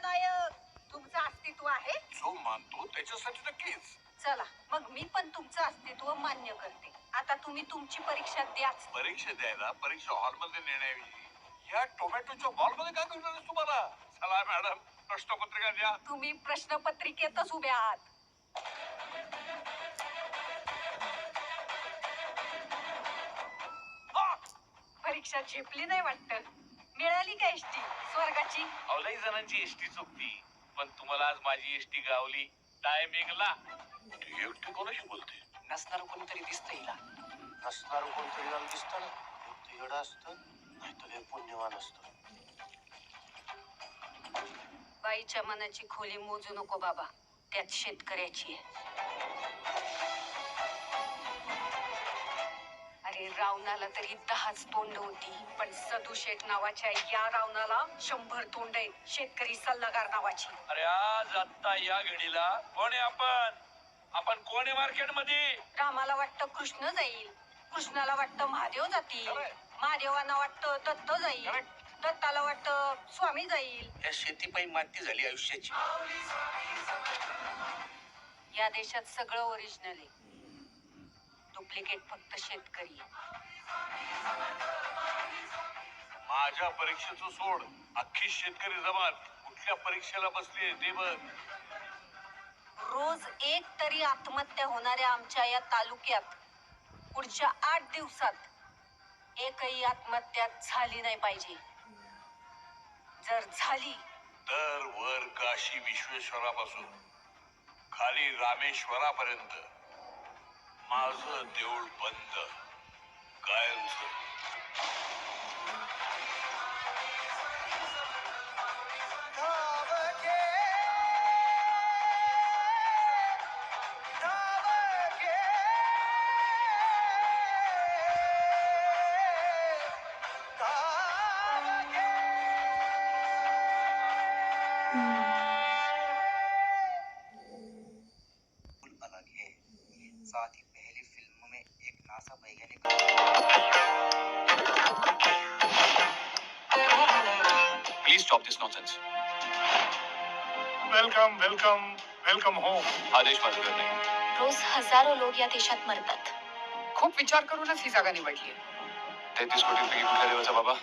नायक, तुमचं अस्तित्व आहे. जो मानतो त्याच्यासाठी नक्कीच. चला मग मी पण तुमचं अस्तित्व मान्य करते. आता तुम्ही तुमची परीक्षा द्याच. परीक्षा द्यायला परीक्षा हॉलमध्ये नेण्याऐवजी या टोमॅटोच्या बॉलमध्ये काय करणार आहेस तुम्हाला? चला मॅडम, प्रश्नपत्रिका द्या. तुम्ही प्रश्नपत्रिकेतच उभे आहात. परीक्षा झेपली नाही वाटत. मिळाली का एसटी स्वर्गाची? लई जणांची एसटी चुकती, पण तुम्हाला आज माझी एसटी गावली टायमिंगला. ती एकटी कोणाशी बोलते? नसणार कोणतरी दिसतं हिला. नसणार कोणतरी मला दिसतं ना. एक येडं असतं, नाहीतर एक पुण्यवान असतं. बाईच्या मनाची खोली मोजू नको बाबा, त्यात शेतकऱ्याची आहे. अरे रावणाला तरी 10च तोंड होती, पण सदू शेठ नावाच्या या रावणाला 100 तोंड आहेत. शेतकरी सल्लागार नावाची. अरे आज आता या घडीला कोण आहे आपण कोण आहे मार्केटमध्ये? रामाला वाटतं कृष्ण जाईल, कृष्णाला वाटतं महादेव जातील, महादेवांना वाटतं दत्त जाईल, दत्ताला वाटतं स्वामी जाईल. या शेतीपायी माती झाली आयुष्याची. या देशात सगळं ओरिजिनल आहे, डुप्लिकेट फक्त शेतकरी. माझ्या परीक्षेचं सोड, अख्खी शेतकरी जमात कुठल्या परीक्षेला बसली ते बघ. रोज एक तरी आत्महत्या होणाऱ्या आमच्या या तालुक्यात पुढच्या 8 दिवसात एकही आत्महत्या झाली नाही पाहिजे. जर झाली तर वर काशी विश्वेश्वरापासून खाली रामेश्वरापर्यंत माझं देऊळ बंद, कायमचं. अलग है. साथ ही पहली फिल्म में एक नासा वैज्ञानिक. Please stop this nonsense. Welcome welcome welcome home. आदेश माझं घर नाही. रोज हजारो लोक या देशात मरतात. खूप विचार करूनच ही जागा निवडली. 33 कोटींपैकी कुठल्या देवाचा बाबा?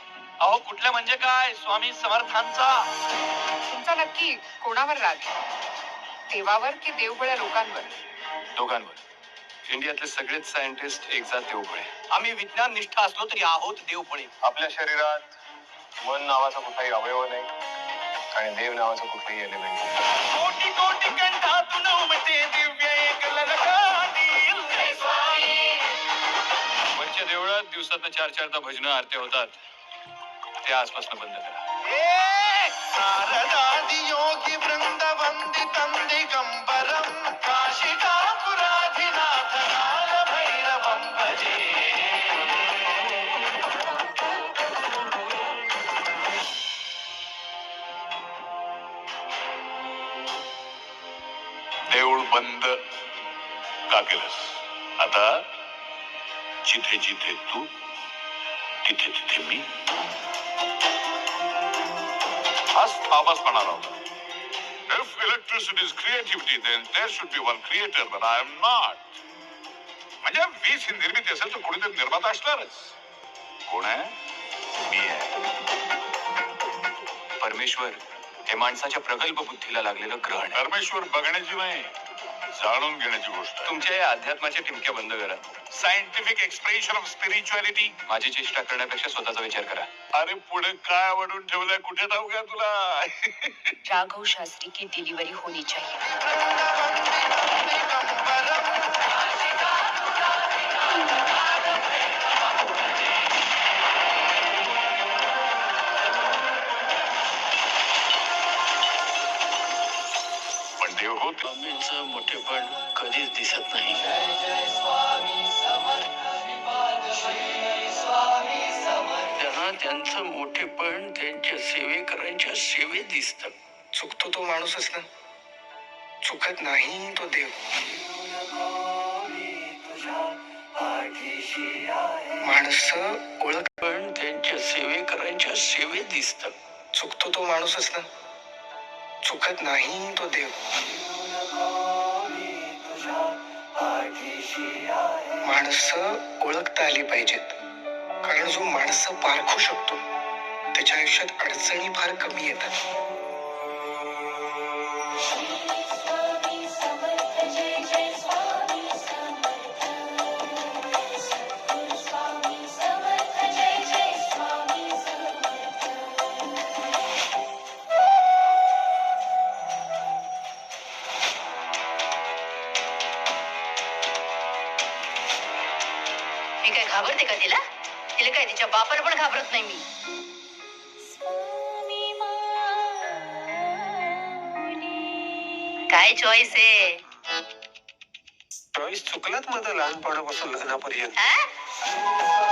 अहो कुठल्या म्हणजे काय? स्वामी समर्थांचा. तुमचा नक्की कोणावर राग? देवावर की देवभळ्या लोकांवर? दोघांवर. इंडियातले सगळेच सायंटिस्ट एक जात देवभळे. आम्ही विज्ञान निष्ठा असलो तरी आहोत देवपणे. आपल्या शरीरात मन नावाचा कुठलाही अवयव नाही आणि देव नावाचं कुठलंही एलिमेंट नाही. कोटी कोटी कंठातून उमटे दिव्य एक ललकारील. वरच्या देवळात दिवसात 4-4दा भजनं आरत्या होतात, ते आजपासून बंद करा. योगी वृंद वंदितं दिगंबरं काशिकापुराधिनाथ काल भैरवं भजे. देऊळ बंद का केलंस? आता जिथे जिथे तू तिथे तिथे मी. हाच थांबसपणा राहतो. If electricity is creativity, then there should be one creator, but I am not. म्हणजे वीज ही निर्मिती असेल तर कोणीतरी निर्माता असणारच. कोण आहे? मी आहे. परमेश्वर हे माणसाच्या प्रगल्भ बुद्धीला लागलेलं ग्रहण आहे. परमेश्वर बघण्याची नाही, जाणून घेण्याची गोष्ट आहे. तुमच्या या अध्यात्माच्या टिमक्या बंद करा. Scientific expression of spirituality. माझी चेष्टा करण्यापेक्षा स्वतःचा विचार करा. अरे पुढे काय आवडून ठेवलंय, कुठे ठाऊ का तुला? राघव शास्त्री की डिलीवरी होनी चाहिए. पण देव होत स्वामींचं मोठेपण कधीच दिसत नाही. त्यांना त्यांचं मोठेपण त्यांच्या सेवेकरांच्या सेवेत दिसतं. चुकतो तो माणूसच ना, चुकत नाही तो देव. माणसं ओळख पण त्यांच्या सेवेकरांच्या सेवेत दिसतं. चुकतो तो माणूसच ना, चुकत नाही तो देव. माणसं ओळखता आली पाहिजेत, कारण जो माणसं पारखू शकतो त्याच्या आयुष्यात अडचणी फार कमी येतात. मी काय घाबरते का तिला? तिला काय तिच्या बापाला पण घाबरत नाही मी. काय चॉईस आहे? चॉईस चुकलात माझं लहानपणापासून लग्नापर्यंत. हा?